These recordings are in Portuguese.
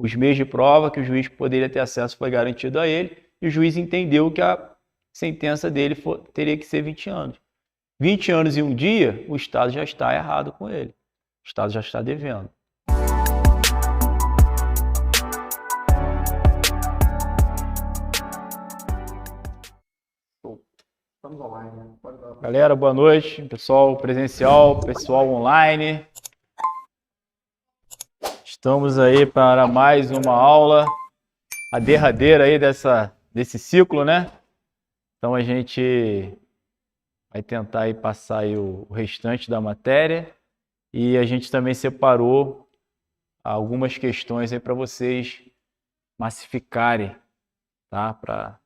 os meios de prova que o juiz poderia ter acesso foi garantido a ele, e o juiz entendeu que a sentença dele teria que ser 20 anos. 20 anos e um dia, o Estado já está errado com ele. O Estado já está devendo. Estamos online, né? Galera, boa noite. Pessoal presencial, pessoal online. Estamos aí para mais uma aula, a derradeira aí desse ciclo, né? Então a gente vai tentar aí passar aí o restante da matéria e a gente também separou algumas questões aí para vocês massificarem, tá? Para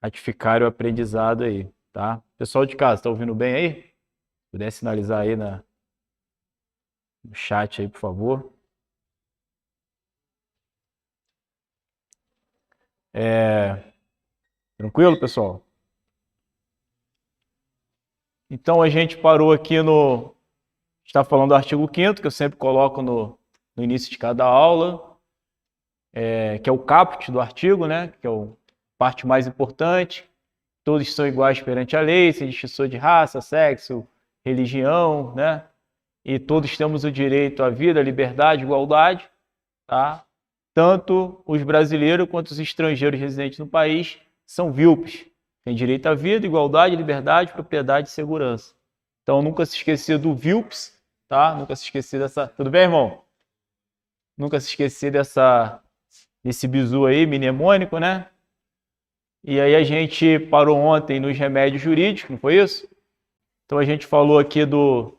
ratificarem o aprendizado aí, tá? Pessoal de casa, tá ouvindo bem aí? Se puder sinalizar aí no chat aí, por favor. Tranquilo, pessoal? Então a gente parou aqui está falando do artigo 5º, que eu sempre coloco no início de cada aula, que é o caput do artigo, né? Que é a parte mais importante. Todos são iguais perante a lei, sem distinção de raça, sexo, religião, né? E todos temos o direito à vida, à liberdade, à igualdade, tá? Tanto os brasileiros quanto os estrangeiros residentes no país são VILPs. Tem direito à vida, igualdade, liberdade, propriedade e segurança. Então, nunca se esquecer do VILPs, tá? Nunca se esquecer dessa... Tudo bem, irmão? Nunca se esquecer desse bizu aí, mnemônico, né? E aí a gente parou ontem nos remédios jurídicos, não foi isso? Então, a gente falou aqui do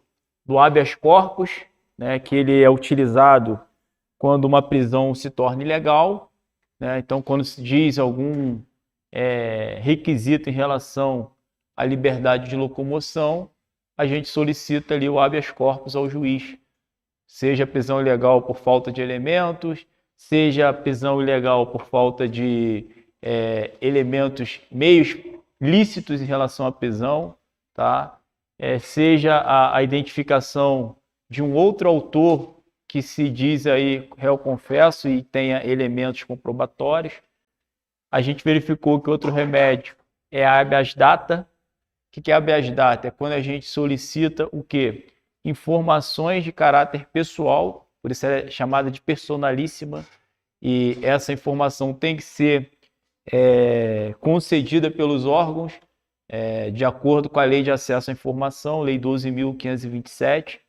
habeas corpus, né? Que ele é utilizado quando uma prisão se torna ilegal, né? Então, quando se diz algum requisito em relação à liberdade de locomoção, a gente solicita ali o habeas corpus ao juiz, seja prisão ilegal por falta de elementos, seja prisão ilegal por falta de elementos, meios lícitos em relação à prisão, tá? Seja a identificação de um outro autor que se diz aí réu confesso e tenha elementos comprobatórios. A gente verificou que outro remédio é a habeas data. O que é habeas data? É quando a gente solicita o quê? Informações de caráter pessoal, por isso é chamada de personalíssima, e essa informação tem que ser concedida pelos órgãos de acordo com a Lei de Acesso à Informação, Lei 12.527.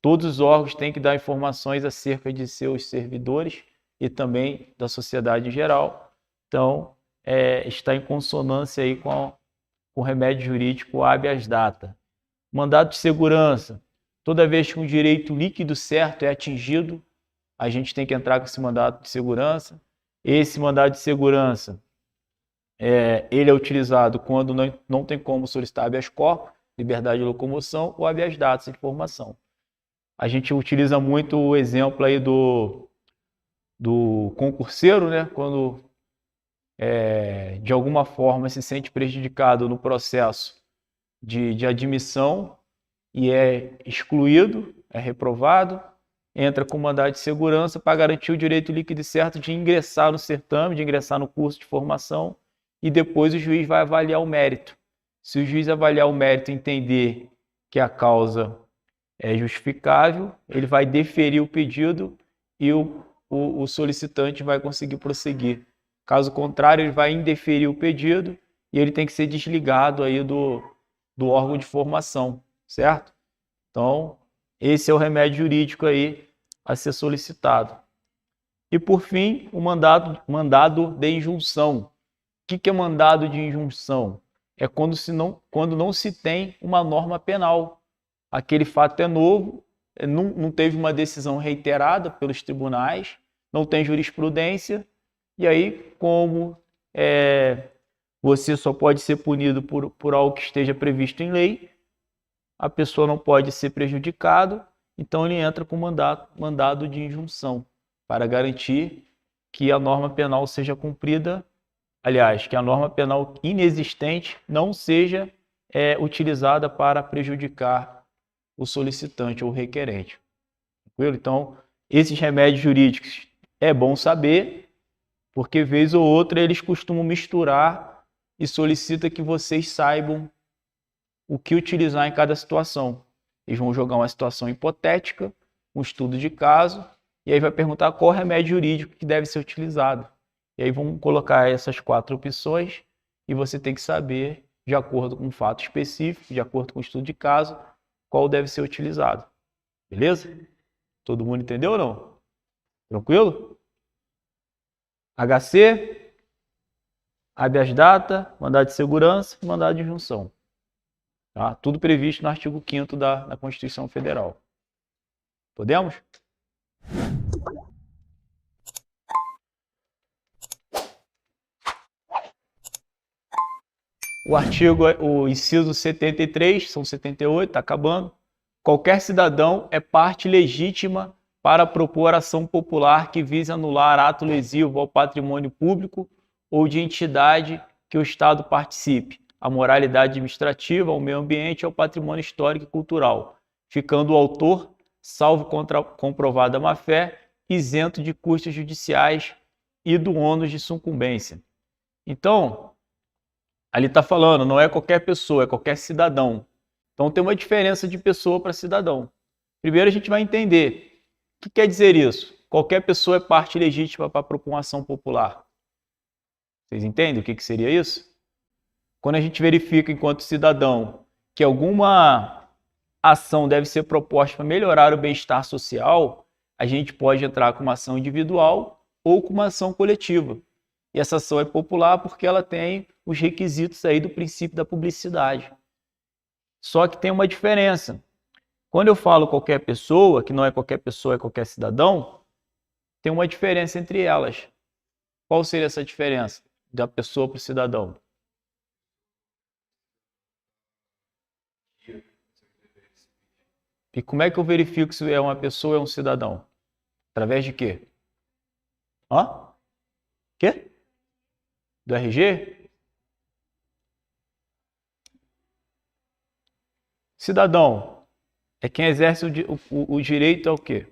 Todos os órgãos têm que dar informações acerca de seus servidores e também da sociedade em geral. Então, está em consonância aí com o remédio jurídico habeas data. Mandado de segurança. Toda vez que um direito líquido certo é atingido, a gente tem que entrar com esse mandado de segurança. Esse mandado de segurança, ele é utilizado quando não tem como solicitar habeas corpus, liberdade de locomoção, ou habeas data, informação. A gente utiliza muito o exemplo aí do concurseiro, né? Quando de alguma forma se sente prejudicado no processo de admissão e é excluído, é reprovado, entra com mandado de segurança para garantir o direito líquido e certo de ingressar no certame, de ingressar no curso de formação, e depois o juiz vai avaliar o mérito. Se o juiz avaliar o mérito e entender que a causa é justificável, ele vai deferir o pedido e o solicitante vai conseguir prosseguir. Caso contrário, ele vai indeferir o pedido e ele tem que ser desligado aí do órgão de formação, certo? Então, esse é o remédio jurídico aí a ser solicitado. E, por fim, o mandado de injunção. O que é mandado de injunção? É quando não se tem uma norma penal. Aquele fato é novo, não teve uma decisão reiterada pelos tribunais, não tem jurisprudência, e aí, como você só pode ser punido por algo que esteja previsto em lei, a pessoa não pode ser prejudicada, então ele entra com mandado de injunção, para garantir que a norma penal seja cumprida, aliás, que a norma penal inexistente não seja utilizada para prejudicar o solicitante ou o requerente. Tranquilo? Então, esses remédios jurídicos é bom saber, porque vez ou outra eles costumam misturar e solicita que vocês saibam o que utilizar em cada situação. Eles vão jogar uma situação hipotética, um estudo de caso, e aí vai perguntar qual remédio jurídico que deve ser utilizado. E aí vão colocar essas 4 opções e você tem que saber, de acordo com um fato específico, de acordo com o estudo de caso, qual deve ser utilizado. Beleza? Todo mundo entendeu ou não? Tranquilo? HC, habeas data, mandado de segurança e mandado de injunção. Tá? Tudo previsto no artigo 5º da Constituição Federal. Podemos? O inciso 73, são 78, está acabando. Qualquer cidadão é parte legítima para propor ação popular que vise anular ato lesivo ao patrimônio público ou de entidade que o Estado participe, à moralidade administrativa, ao meio ambiente e ao patrimônio histórico e cultural, ficando o autor, salvo comprovada má-fé, isento de custos judiciais e do ônus de sucumbência. Então, ali está falando, não é qualquer pessoa, é qualquer cidadão. Então tem uma diferença de pessoa para cidadão. Primeiro a gente vai entender o que quer dizer isso. Qualquer pessoa é parte legítima para propor uma ação popular. Vocês entendem o que seria isso? Quando a gente verifica enquanto cidadão que alguma ação deve ser proposta para melhorar o bem-estar social, a gente pode entrar com uma ação individual ou com uma ação coletiva. E essa ação é popular porque ela tem os requisitos aí do princípio da publicidade. Só que tem uma diferença. Quando eu falo qualquer pessoa, que não é qualquer pessoa, é qualquer cidadão, tem uma diferença entre elas. Qual seria essa diferença da pessoa para o cidadão? E como é que eu verifico se é uma pessoa ou é um cidadão? Através de quê? Hã? Quê? Do RG? Cidadão é quem exerce o direito ao quê?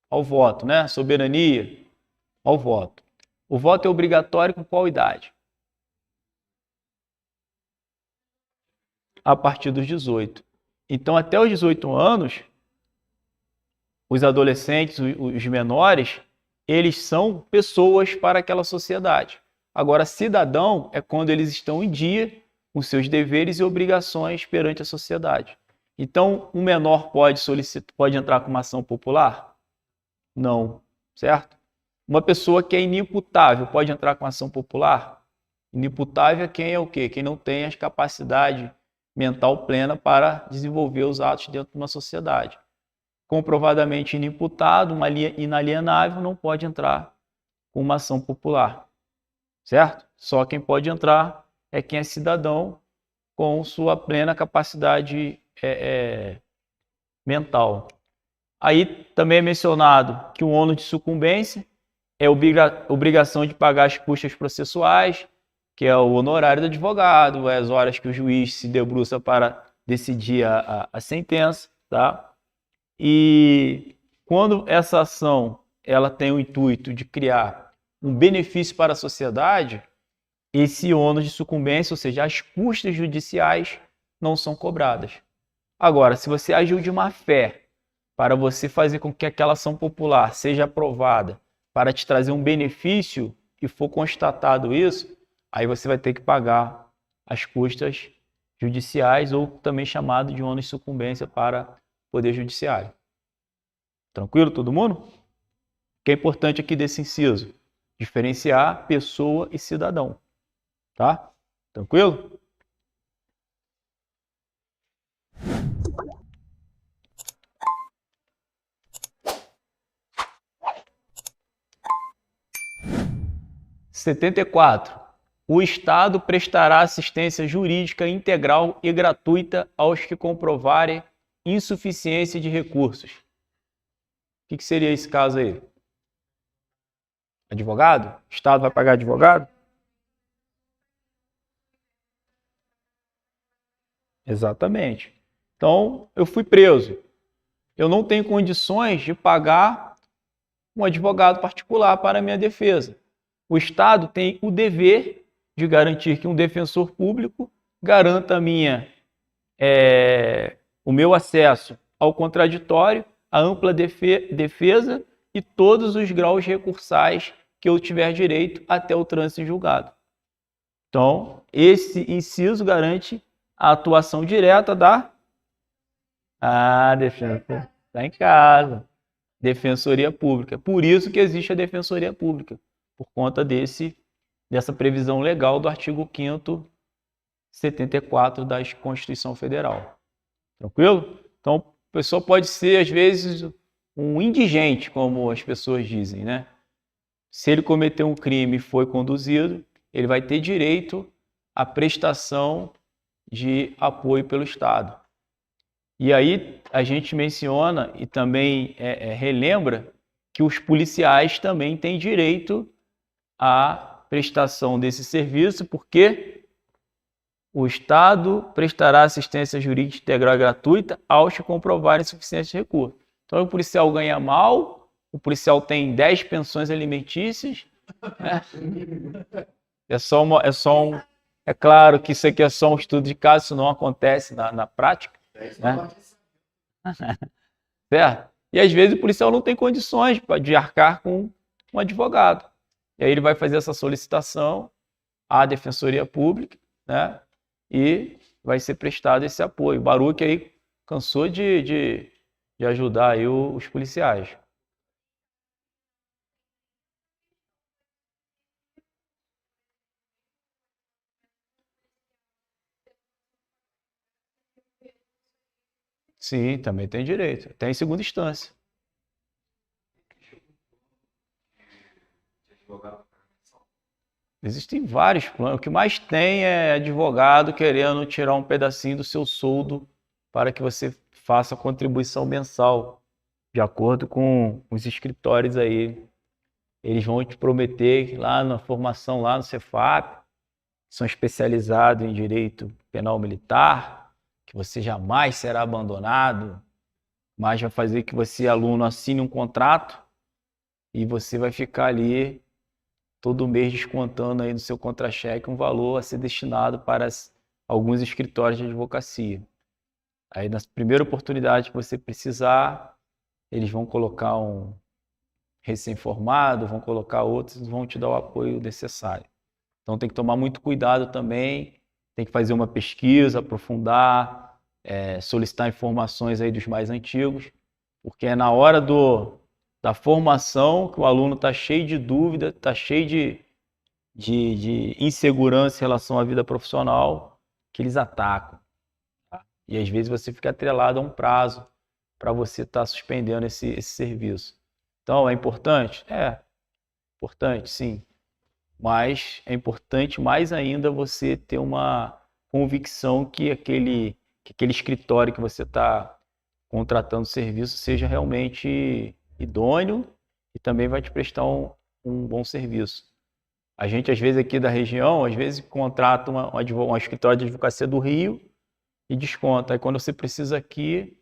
Ao voto, né? Soberania ao voto. O voto é obrigatório com qual idade? A partir dos 18. Então, até os 18 anos, os adolescentes, os menores, eles são pessoas para aquela sociedade. Agora, cidadão é quando eles estão em dia com seus deveres e obrigações perante a sociedade. Então, um menor pode entrar com uma ação popular? Não, certo? Uma pessoa que é inimputável pode entrar com ação popular? Inimputável é quem é o quê? Quem não tem as capacidades mental plena para desenvolver os atos dentro de uma sociedade. Comprovadamente inimputado, uma inalienável, não pode entrar com uma ação popular, certo? Só quem pode entrar é quem é cidadão com sua plena capacidade mental. Aí também é mencionado que o ônus de sucumbência é obrigação de pagar as custas processuais, que é o honorário do advogado, as horas que o juiz se debruça para decidir a sentença, tá? E quando essa ação ela tem o intuito de criar um benefício para a sociedade, esse ônus de sucumbência, ou seja, as custas judiciais, não são cobradas. Agora, se você agiu de má fé para você fazer com que aquela ação popular seja aprovada, para te trazer um benefício e for constatado isso, aí você vai ter que pagar as custas judiciais, ou também chamado de ônus de sucumbência para o Poder Judiciário. Tranquilo, todo mundo? O que é importante aqui desse inciso? Diferenciar pessoa e cidadão. Tá? Tranquilo? (74) O Estado prestará assistência jurídica integral e gratuita aos que comprovarem insuficiência de recursos. O que seria esse caso aí? Advogado? O Estado vai pagar advogado? Exatamente. Então, eu fui preso. Eu não tenho condições de pagar um advogado particular para a minha defesa. O Estado tem o dever de garantir que um defensor público garanta o meu acesso ao contraditório, a ampla defesa e todos os graus recursais que eu tiver direito até o trânsito em julgado. Então, esse inciso garante a atuação direta da defesa. Está em casa. Defensoria Pública. Por isso que existe a Defensoria Pública, por conta dessa previsão legal do artigo 5º 74 da Constituição Federal. Tranquilo? Então, a pessoa pode ser, às vezes, um indigente, como as pessoas dizem, né? Se ele cometeu um crime e foi conduzido, ele vai ter direito à prestação de apoio pelo Estado. E aí a gente menciona e também relembra que os policiais também têm direito à prestação desse serviço, porque o Estado prestará assistência jurídica integral e gratuita aos que comprovarem suficiência de recurso. Então o policial ganha mal, o policial tem 10 pensões alimentícias, né? É claro que isso aqui é só um estudo de caso, isso não acontece na prática, né? Certo? E às vezes o policial não tem condições de arcar com um advogado. E aí ele vai fazer essa solicitação à Defensoria Pública, né? E vai ser prestado esse apoio. O Baruch aí cansou de ajudar aí os policiais. Sim, também tem direito. Até em segunda instância. Existem vários planos. O que mais tem é advogado querendo tirar um pedacinho do seu soldo para que você faça a contribuição mensal, de acordo com os escritórios aí. Eles vão te prometer lá na formação, lá no Cefap, são especializados em direito penal militar, que você jamais será abandonado, mas vai fazer que você, aluno, assine um contrato e você vai ficar ali todo mês descontando aí do seu contra-cheque um valor a ser destinado para alguns escritórios de advocacia. Aí na primeira oportunidade que você precisar, eles vão colocar um recém-formado, vão colocar outros, vão te dar o apoio necessário. Então tem que tomar muito cuidado também, tem que fazer uma pesquisa, aprofundar, solicitar informações aí dos mais antigos, porque é na hora da formação que o aluno está cheio de dúvida, está cheio de insegurança em relação à vida profissional, que eles atacam. Tá? E às vezes você fica atrelado a um prazo para você estar suspendendo esse serviço. Então, é importante? É importante, sim. Mas é importante mais ainda você ter uma convicção que aquele escritório que você está contratando serviço seja realmente idôneo e também vai te prestar um bom serviço. A gente, às vezes, aqui da região, às vezes contrata um escritório de advocacia do Rio e desconta. Aí quando você precisa aqui,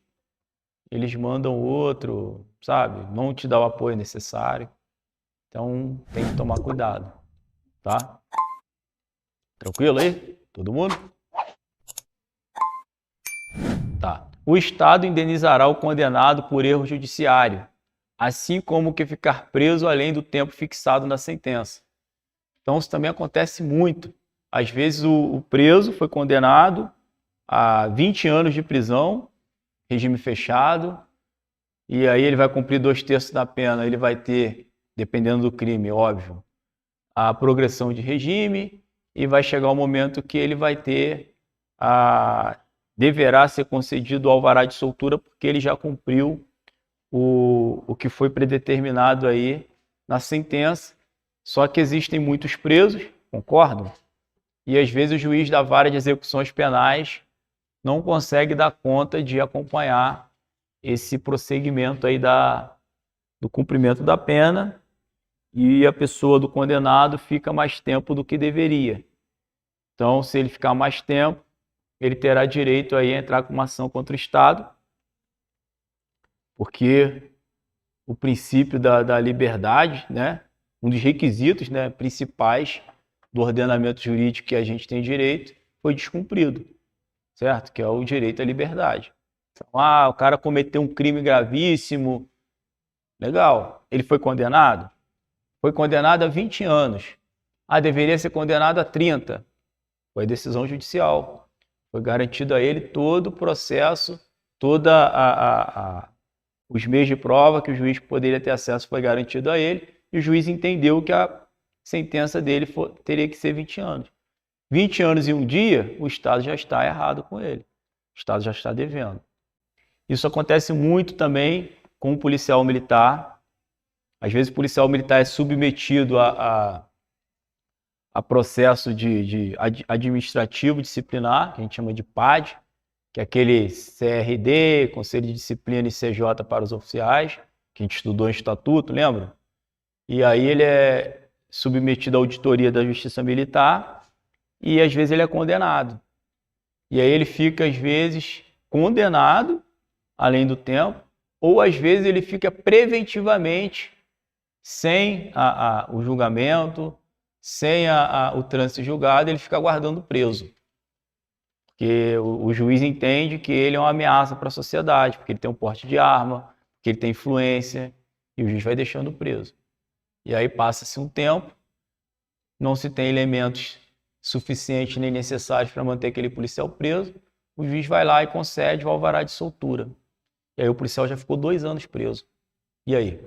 eles mandam outro, sabe? Não te dá o apoio necessário. Então, tem que tomar cuidado, tá? Tranquilo aí? Todo mundo? Tá. O Estado indenizará o condenado por erro judiciário, assim como o que ficar preso além do tempo fixado na sentença. Então, isso também acontece muito. Às vezes, o preso foi condenado a 20 anos de prisão, regime fechado, e aí ele vai cumprir 2/3 da pena, ele vai ter, dependendo do crime, óbvio, a progressão de regime, e vai chegar o momento que ele vai ter deverá ser concedido o alvará de soltura, porque ele já cumpriu o que foi predeterminado aí na sentença. Só que existem muitos presos, concordam? E às vezes o juiz da vara de execuções penais não consegue dar conta de acompanhar esse prosseguimento aí do cumprimento da pena, e a pessoa do condenado fica mais tempo do que deveria. Então, se ele ficar mais tempo, ele terá direito aí a entrar com uma ação contra o Estado, porque o princípio da liberdade, né? Um dos requisitos, né, principais do ordenamento jurídico que a gente tem direito foi descumprido, certo? Que é o direito à liberdade. Então, o cara cometeu um crime gravíssimo, legal. Ele foi condenado? Foi condenado a 20 anos. Deveria ser condenado a 30. Foi decisão judicial. Foi garantido a ele todo o processo, os meios de prova que o juiz poderia ter acesso foi garantido a ele, e o juiz entendeu que a sentença dele teria que ser 20 anos. 20 anos e um dia, o Estado já está errado com ele. O Estado já está devendo. Isso acontece muito também com o policial militar. Às vezes o policial militar é submetido a processo de administrativo disciplinar, que a gente chama de PAD, que é aquele CRD, Conselho de Disciplina e CJ para os oficiais, que a gente estudou em estatuto, lembra? E aí ele é submetido à auditoria da Justiça Militar e às vezes ele é condenado. E aí ele fica às vezes condenado, além do tempo, ou às vezes ele fica preventivamente sem o julgamento, sem o trânsito julgado, ele fica aguardando preso. Porque o juiz entende que ele é uma ameaça para a sociedade, porque ele tem um porte de arma, porque ele tem influência, e o juiz vai deixando preso. E aí passa-se um tempo, não se tem elementos suficientes nem necessários para manter aquele policial preso, o juiz vai lá e concede o alvará de soltura. E aí o policial já ficou 2 anos preso. E aí?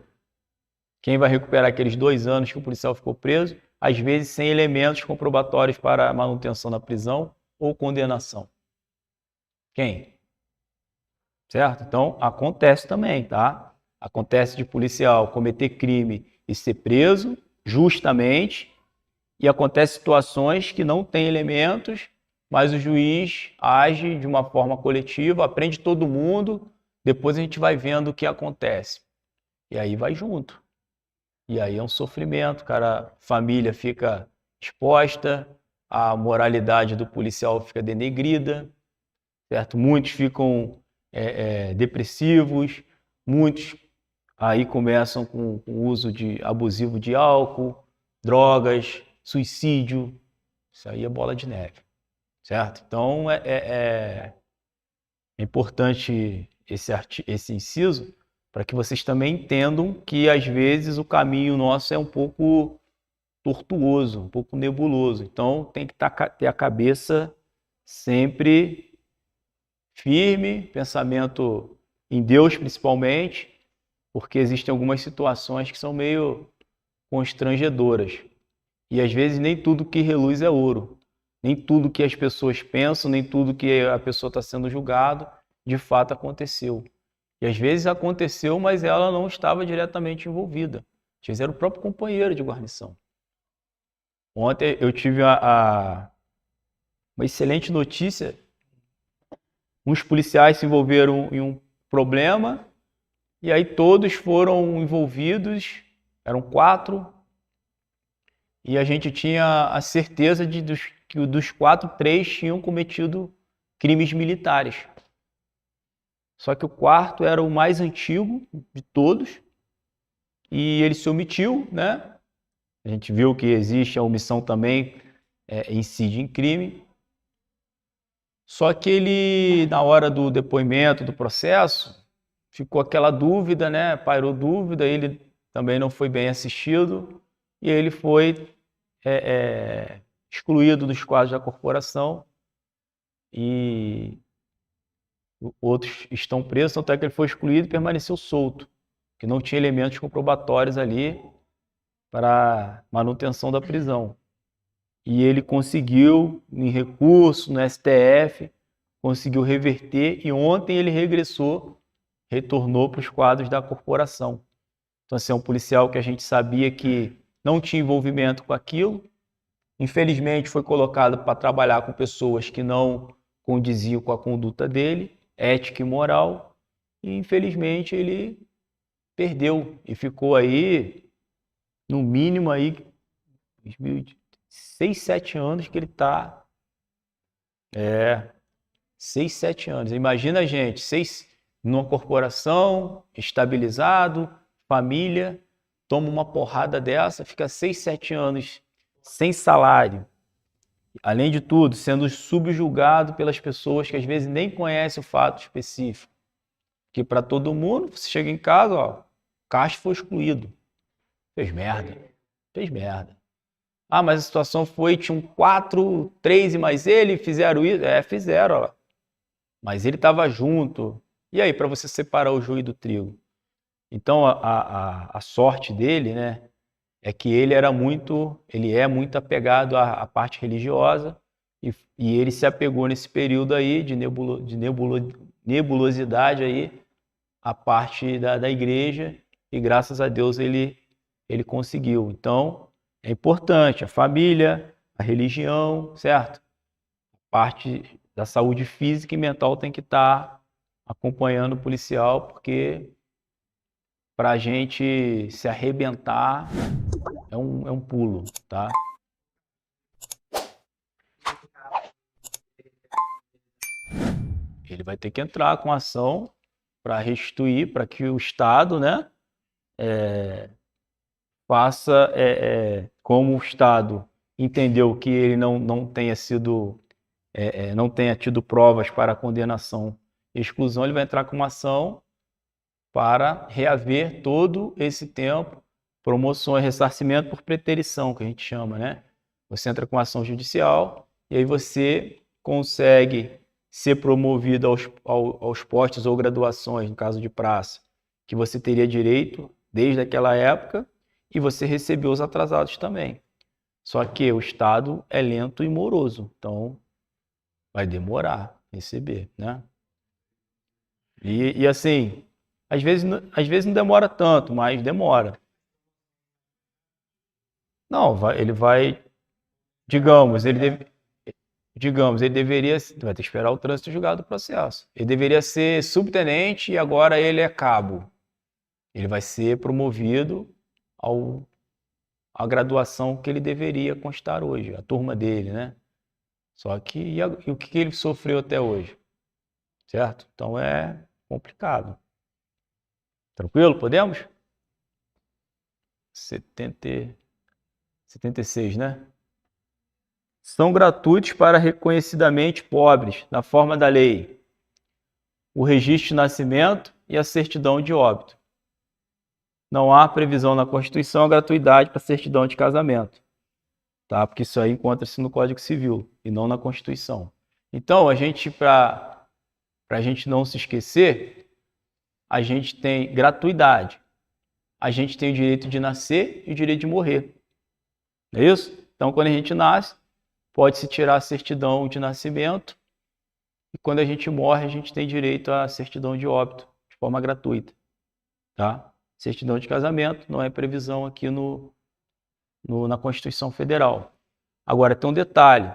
Quem vai recuperar aqueles 2 anos que o policial ficou preso? Às vezes sem elementos comprobatórios para a manutenção da prisão ou condenação. Quem? Certo? Então, acontece também, tá? Acontece de policial cometer crime e ser preso justamente, e acontece situações que não tem elementos, mas o juiz age de uma forma coletiva, aprende todo mundo, depois a gente vai vendo o que acontece. E aí vai junto. E aí é um sofrimento, cara, a família fica exposta, a moralidade do policial fica denegrida, certo? Muitos ficam depressivos, muitos aí começam com o uso abusivo de álcool, drogas, suicídio. Isso aí é bola de neve, certo? Então é importante esse inciso para que vocês também entendam que às vezes o caminho nosso é um pouco tortuoso, um pouco nebuloso. Então tem que ter a cabeça sempre firme, pensamento em Deus principalmente, porque existem algumas situações que são meio constrangedoras. E às vezes nem tudo que reluz é ouro. Nem tudo que as pessoas pensam, nem tudo que a pessoa está sendo julgado, de fato aconteceu. E às vezes aconteceu, mas ela não estava diretamente envolvida. Às vezes era o próprio companheiro de guarnição. Ontem eu tive uma excelente notícia. Uns policiais se envolveram em um problema e aí todos foram envolvidos, eram 4, e a gente tinha a certeza que dos 4, 3 tinham cometido crimes militares. Só que o 4º era o mais antigo de todos e ele se omitiu, né? A gente viu que existe a omissão também, incide em crime. Só que ele, na hora do depoimento, do processo, ficou aquela dúvida, né? Pairou dúvida, ele também não foi bem assistido e ele foi excluído dos quadros da corporação e outros estão presos, tanto é que ele foi excluído e permaneceu solto, que não tinha elementos comprobatórios ali para manutenção da prisão. E ele conseguiu, em recurso no STF, conseguiu reverter e ontem ele retornou para os quadros da corporação. Então, assim, é um policial que a gente sabia que não tinha envolvimento com aquilo, infelizmente foi colocado para trabalhar com pessoas que não condiziam com a conduta dele, ética e moral, e infelizmente ele perdeu e ficou aí, no mínimo aí, 6, 7 anos que ele está. 6, 7 anos. Imagina a gente, numa corporação, estabilizado, família, toma uma porrada dessa, fica 6, 7 anos sem salário. Além de tudo, sendo subjugado pelas pessoas que às vezes nem conhecem o fato específico. Que para todo mundo, você chega em casa, ó, o Castro foi excluído. Fez merda. Fez merda. Ah, mas a situação foi, tinham 4, 3 e mais ele, fizeram isso? Fizeram, ó. Mas ele estava junto. E aí, para você separar o joio do trigo? Então, a sorte dele, né, é que ele é muito apegado à parte religiosa e ele se apegou nesse período aí de nebulosidade aí à parte da igreja e graças a Deus ele conseguiu. Então, é importante a família, a religião, certo? A parte da saúde física e mental tem que estar acompanhando o policial, porque para a gente se arrebentar é um pulo, tá? Ele vai ter que entrar com ação para restituir, para que o Estado, né, faça, como o Estado entendeu que ele não tenha sido, não tenha tido provas para condenação e exclusão, ele vai entrar com uma ação para reaver todo esse tempo, promoções, ressarcimento por preterição, que a gente chama, né? Você entra com ação judicial e aí você consegue ser promovido aos postos ou graduações, no caso de praça, que você teria direito desde aquela época e você recebeu os atrasados também. Só que o Estado é lento e moroso, então vai demorar a receber, né? E assim, às vezes não demora tanto, mas demora. Não, ele vai, digamos, ele deveria, vai ter que esperar o trânsito julgado do processo. Ele deveria ser subtenente e agora ele é cabo. Ele vai ser promovido à graduação que ele deveria constar hoje, a turma dele, né? Só que e o que ele sofreu até hoje, certo? Então é complicado. Tranquilo? Podemos? 76, né? São gratuitos para reconhecidamente pobres, na forma da lei, o registro de nascimento e a certidão de óbito. Não há previsão na Constituição a gratuidade para certidão de casamento, tá? Porque isso aí encontra-se no Código Civil e não na Constituição. Então, para a gente não se esquecer, a gente tem gratuidade, a gente tem o direito de nascer e o direito de morrer. Não é isso? Então, quando a gente nasce, pode-se tirar a certidão de nascimento e quando a gente morre, a gente tem direito à certidão de óbito, de forma gratuita, tá? Certidão de casamento não é previsão aqui na Constituição Federal. Agora, tem um detalhe.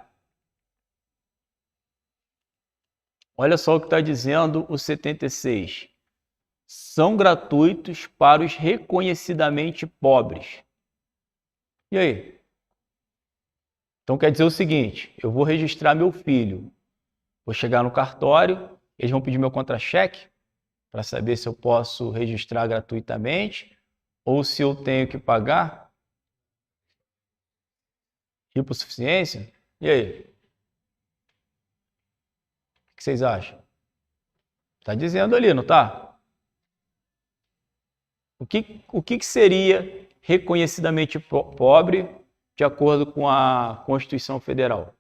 Olha só o que está dizendo o 76. São gratuitos para os reconhecidamente pobres. E aí? Então quer dizer o seguinte, eu vou registrar meu filho, vou chegar no cartório, eles vão pedir meu contra-cheque para saber se eu posso registrar gratuitamente ou se eu tenho que pagar hipossuficiência. E aí? O que vocês acham? Está dizendo ali, não está? O que seria reconhecidamente pobre de acordo com a Constituição Federal?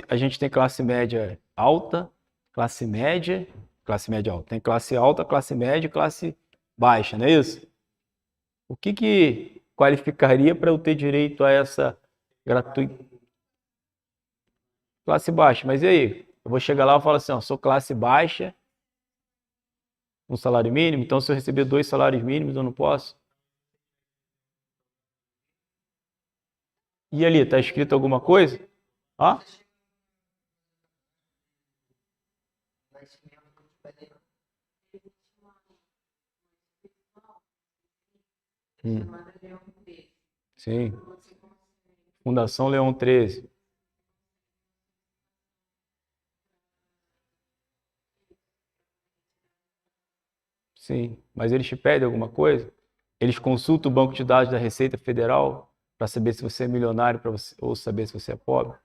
A gente tem classe média alta, classe média alta. Tem classe alta, classe média e classe baixa, não é isso? O que qualificaria para eu ter direito a essa gratuita classe baixa? Mas e aí? Eu vou chegar lá e falo assim, ó, sou classe baixa, um salário mínimo, então se eu receber 2 salários mínimos eu não posso? E ali, está escrito alguma coisa? Ó. Sim. Fundação Leão 13. Sim, mas eles te pedem alguma coisa? Eles consultam o banco de dados da Receita Federal para saber se você é milionário ou saber se você é pobre?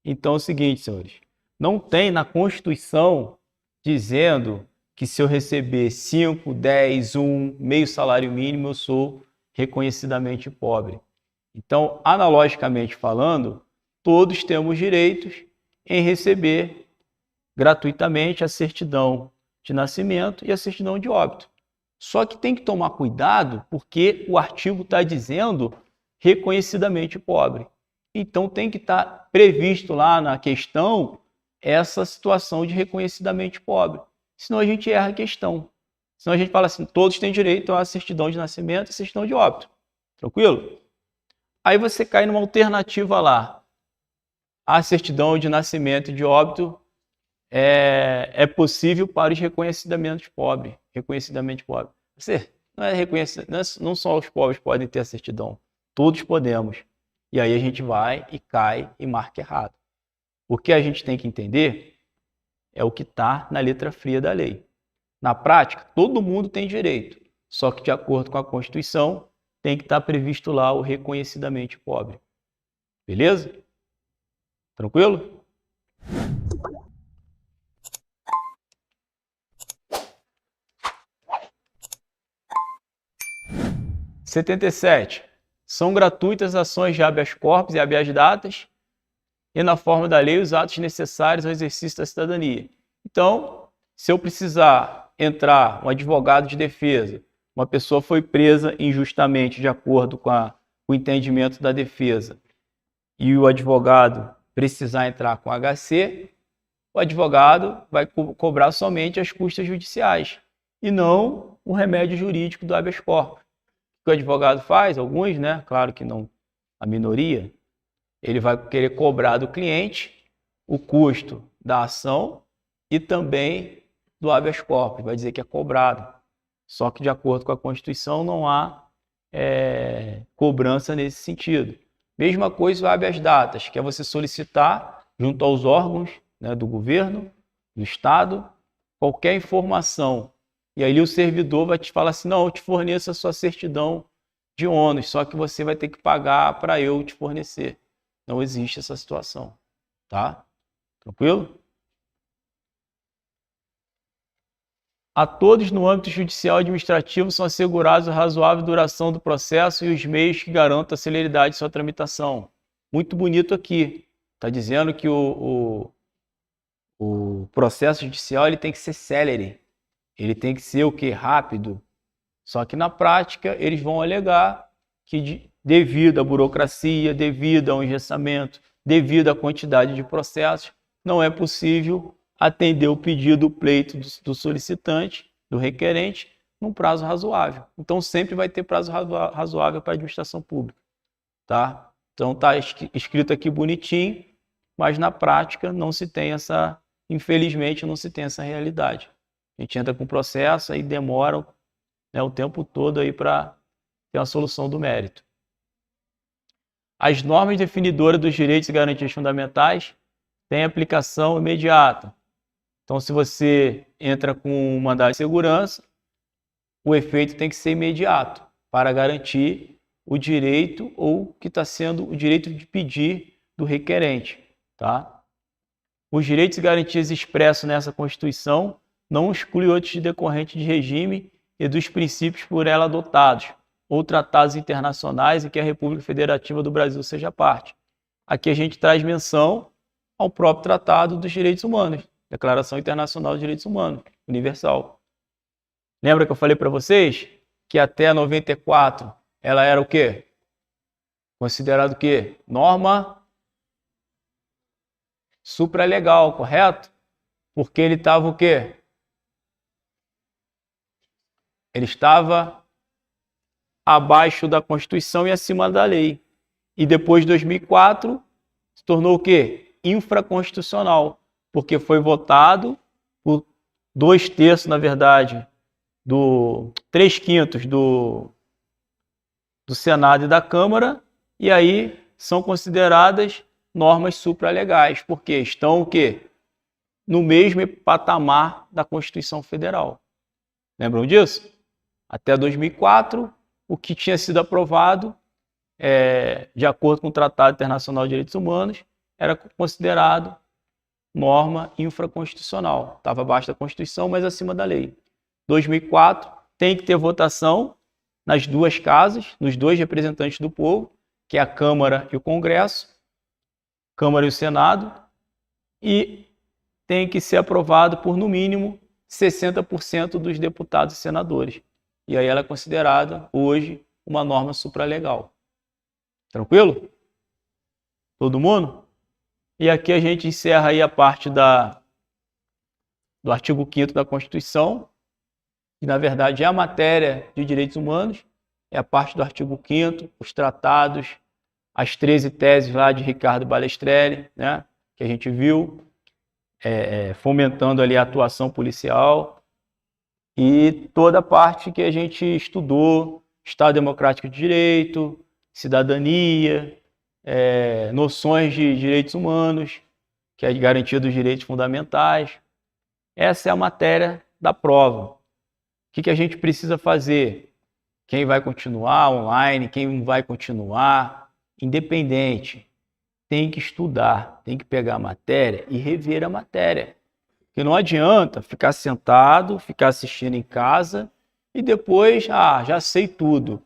Então é o seguinte, senhores, não tem na Constituição dizendo que se eu receber 5, 10, 1, meio salário mínimo, eu sou reconhecidamente pobre. Então, analogicamente falando, todos temos direitos em receber gratuitamente a certidão de nascimento e a certidão de óbito. Só que tem que tomar cuidado porque o artigo está dizendo reconhecidamente pobre. Então tem que estar previsto lá na questão essa situação de reconhecidamente pobre. Senão a gente erra a questão. Senão a gente fala assim, todos têm direito à certidão de nascimento e certidão de óbito. Tranquilo? Aí você cai numa alternativa lá. A certidão de nascimento e de óbito é possível para os reconhecidamente pobres. Você não é reconhecido, não só os pobres podem ter a certidão, todos podemos. E aí a gente vai e cai e marca errado. O que a gente tem que entender é o que está na letra fria da lei. Na prática, todo mundo tem direito, só que de acordo com a Constituição, tem que estar previsto lá o reconhecidamente pobre. Beleza? Tranquilo? (77) São gratuitas ações de habeas corpus e habeas datas e, na forma da lei, os atos necessários ao exercício da cidadania. Então, se eu precisar entrar um advogado de defesa, uma pessoa foi presa injustamente de acordo com o entendimento da defesa, e o advogado precisar entrar com HC, o advogado vai cobrar somente as custas judiciais e não o remédio jurídico do habeas corpus. O que o advogado faz? Alguns, né? Claro que não a minoria. Ele vai querer cobrar do cliente o custo da ação e também do habeas corpus. Vai dizer que é cobrado. Só que, de acordo com a Constituição, não há cobrança nesse sentido. Mesma coisa o habeas datas, que é você solicitar junto aos órgãos, né, do governo, do Estado, qualquer informação. E aí o servidor vai te falar assim, não, eu te forneço a sua certidão de ônus, só que você vai ter que pagar para eu te fornecer. Não existe essa situação, tá? Tranquilo? A todos no âmbito judicial e administrativo são assegurados a razoável duração do processo e os meios que garantam a celeridade de sua tramitação. Muito bonito aqui. Está dizendo que o processo judicial ele tem que ser célere. Ele tem que ser o quê? Rápido. Só que na prática eles vão alegar que devido à burocracia, devido ao engessamento, devido à quantidade de processos, não é possível atender o pedido, o pleito do solicitante, do requerente, num prazo razoável. Então sempre vai ter prazo razoável para a administração pública, tá? Então está escrito aqui bonitinho, mas na prática não se tem essa, infelizmente não se tem essa realidade. A gente entra com o processo, aí demora, né, o tempo todo aí para ter uma solução do mérito. As normas definidoras dos direitos e garantias fundamentais têm aplicação imediata. Então, se você entra com um mandado de segurança, o efeito tem que ser imediato para garantir o direito ou que está sendo o direito de pedir do requerente, tá? Os direitos e garantias expressos nessa Constituição não excluem outros decorrentes de regime e dos princípios por ela adotados ou tratados internacionais em que a República Federativa do Brasil seja parte. Aqui a gente traz menção ao próprio Tratado dos Direitos Humanos, Declaração Internacional dos Direitos Humanos, universal. Lembra que eu falei para vocês que até 94 ela era o quê? Considerado o quê? Norma supralegal, correto? Porque ele estava o quê? Ele estava abaixo da Constituição e acima da lei. E depois de 2004 se tornou o quê? Infraconstitucional, porque foi votado por 2/3, na verdade, 3/5 do Senado e da Câmara, e aí são consideradas normas supralegais, porque estão o quê? No mesmo patamar da Constituição Federal. Lembram disso? Até 2004, o que tinha sido aprovado, de acordo com o Tratado Internacional de Direitos Humanos, era considerado norma infraconstitucional. Estava abaixo da Constituição, mas acima da lei. 2004, tem que ter votação nas duas casas, nos dois representantes do povo, que é a Câmara e o Congresso, Câmara e o Senado, e tem que ser aprovado por, no mínimo, 60% dos deputados e senadores. E aí ela é considerada, hoje, uma norma supralegal. Tranquilo? Todo mundo? E aqui a gente encerra aí a parte do artigo 5º da Constituição, que na verdade é a matéria de direitos humanos, é a parte do artigo 5º, os tratados, as 13 teses lá de Ricardo Balestrelli, né, que a gente viu, fomentando ali a atuação policial, e toda a parte que a gente estudou, Estado Democrático de Direito, cidadania, noções de direitos humanos, que é a garantia dos direitos fundamentais. Essa é a matéria da prova. O que a gente precisa fazer? Quem vai continuar online, quem não vai continuar, independente, tem que estudar, tem que pegar a matéria e rever a matéria. Porque não adianta ficar sentado, ficar assistindo em casa e depois, já sei tudo.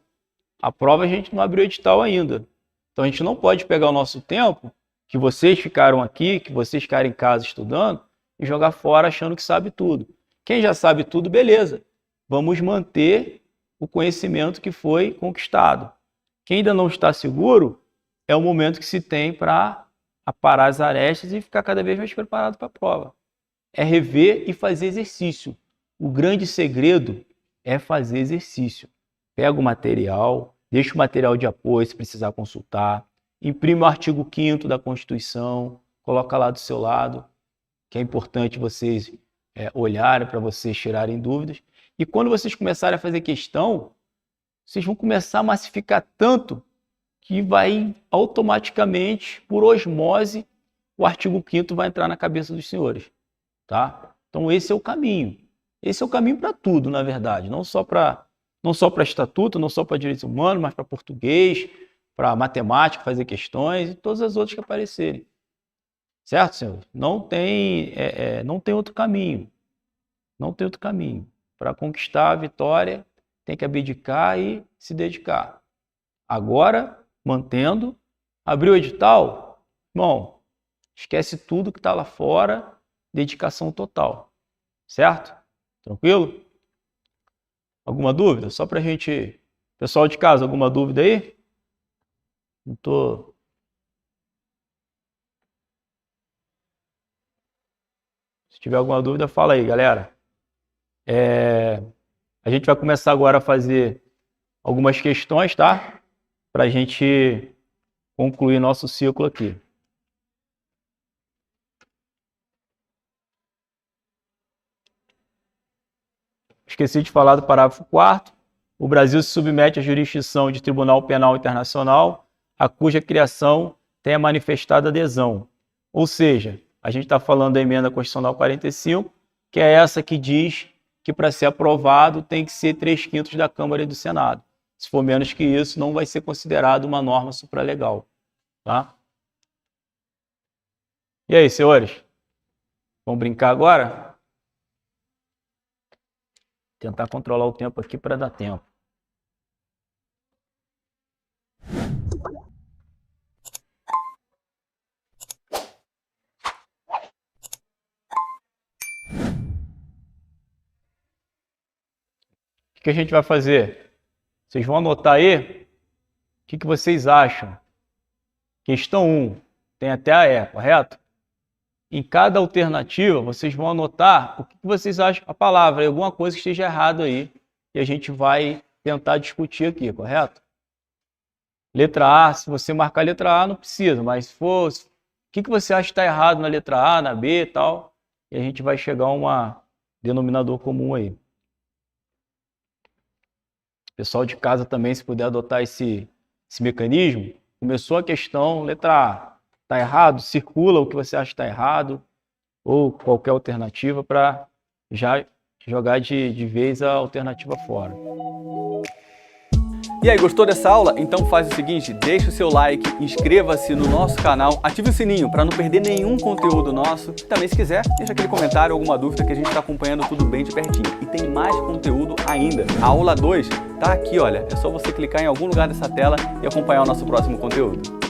A prova a gente não abriu o edital ainda. Então a gente não pode pegar o nosso tempo, que vocês ficaram aqui, que vocês ficaram em casa estudando, e jogar fora achando que sabe tudo. Quem já sabe tudo, beleza. Vamos manter o conhecimento que foi conquistado. Quem ainda não está seguro, é o momento que se tem para aparar as arestas e ficar cada vez mais preparado para a prova. É rever e fazer exercício. O grande segredo é fazer exercício. Pega o material, deixa o material de apoio se precisar consultar, imprime o artigo 5º da Constituição, coloca lá do seu lado, que é importante vocês olharem para vocês tirarem dúvidas. E quando vocês começarem a fazer questão, vocês vão começar a massificar tanto que vai automaticamente, por osmose, o artigo 5º vai entrar na cabeça dos senhores. Tá? Então esse é o caminho. Esse é o caminho para tudo, na verdade. Não só para estatuto, não só para direitos humanos, mas para português, para matemática, fazer questões e todas as outras que aparecerem. Certo, senhores? Não tem outro caminho. Não tem outro caminho. Para conquistar a vitória, tem que abdicar e se dedicar. Agora, mantendo, abriu o edital, irmão, esquece tudo que está lá fora, dedicação total. Certo? Tranquilo? Alguma dúvida? Só para a gente... Pessoal de casa, alguma dúvida aí? Não tô... Se tiver alguma dúvida, fala aí, galera. A gente vai começar agora a fazer algumas questões, tá? Para a gente concluir nosso ciclo aqui. Esqueci de falar do parágrafo 4º. O Brasil se submete à jurisdição de Tribunal Penal Internacional, a cuja criação tenha manifestado adesão. Ou seja, a gente está falando da emenda constitucional 45, que é essa que diz que para ser aprovado tem que ser 3/5 da Câmara e do Senado. Se for menos que isso, não vai ser considerado uma norma supralegal. Tá? E aí, senhores? Vamos brincar agora? Tentar controlar o tempo aqui para dar tempo. O que a gente vai fazer? Vocês vão anotar aí o que vocês acham. Questão 1, tem até a E, correto? Em cada alternativa, vocês vão anotar o que vocês acham a palavra, alguma coisa que esteja errado aí, e a gente vai tentar discutir aqui, correto? Letra A, se você marcar a letra A, não precisa, mas se for, o que você acha que está errado na letra A, na B e tal, e a gente vai chegar a um denominador comum aí. Pessoal de casa também, se puder adotar esse mecanismo, começou a questão, letra A, está errado, circula o que você acha que está errado, ou qualquer alternativa para já jogar de vez a alternativa fora. E aí, gostou dessa aula? Então faz o seguinte, deixa o seu like, inscreva-se no nosso canal, ative o sininho para não perder nenhum conteúdo nosso. Também, se quiser, deixa aquele comentário, alguma dúvida, que a gente está acompanhando tudo bem de pertinho. E tem mais conteúdo ainda. A aula 2 tá aqui, olha. É só você clicar em algum lugar dessa tela e acompanhar o nosso próximo conteúdo.